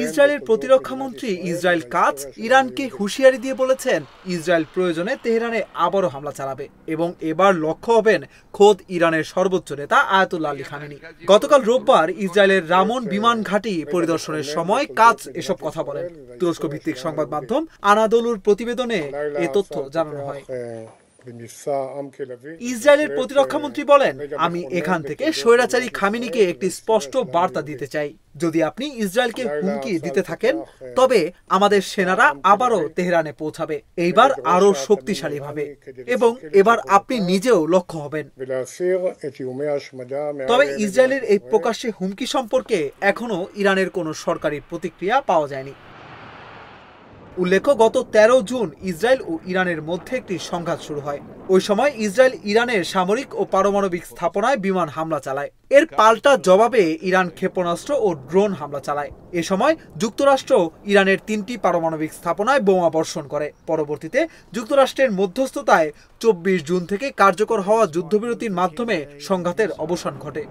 ইসরায়েলের প্রতিরক্ষা মন্ত্রী ইসরায়েল কাৎজ ইরানকে হুঁশিয়ারি দিয়ে বলেছেন, ইসরায়েল প্রয়োজনে তেহরানে আবারও হামলা চালাবে এবং এবার লক্ষ্য হবেন খোদ ইরানের সর্বোচ্চ নেতা আয়াতুল্লাহ আলী খামেনি। গতকাল রোববার ইসরায়েলের রামন বিমান ঘাঁটি পরিদর্শনের সময় কাৎজ এসব কথা বলেন। তুরস্ক ভিত্তিক সংবাদ মাধ্যম আনাদোলুর প্রতিবেদনে এ তথ্য জানানো হয়। ইসরায়েলের প্রতিরক্ষা মন্ত্রী বলেন, আমি এখান থেকে স্বৈরাচারী খামেনিকে একটি স্পষ্ট বার্তা দিতে চাই, যদি আপনি ইসরায়েলকে হুমকি দিতে থাকেন তবে আমাদের সেনারা আবারও তেহরানে পৌঁছাবে, এইবার আরো শক্তিশালীভাবে, এবং এবার আপনি নিজেও লক্ষ্য হবেন। তবে ইসরায়েলের এই প্রকাশ্যে হুমকি সম্পর্কে এখনো ইরানের কোনো সরকারি প্রতিক্রিয়া পাওয়া যায়নি। উল্লেখ্য, গত 13 জুন ইসরায়েল ও ইরানের মধ্যে একটি সংঘাত শুরু হয়। ওই সময় ইসরায়েল ইরানের সামরিক ও পারমাণবিক স্থাপনায় বিমান হামলা চালায়। এর পাল্টা জবাবে ইরান ক্ষেপণাস্ত্র ও ড্রোন হামলা চালায়। এ সময় যুক্তরাষ্ট্র ইরানের 3টি পারমাণবিক স্থাপনায় বোমা বর্ষণ করে। পরবর্তীতে যুক্তরাষ্ট্রের মধ্যস্থতায় 24 জুন থেকে কার্যকর হওয়া যুদ্ধবিরতির মাধ্যমে সংঘাতের অবসান ঘটে।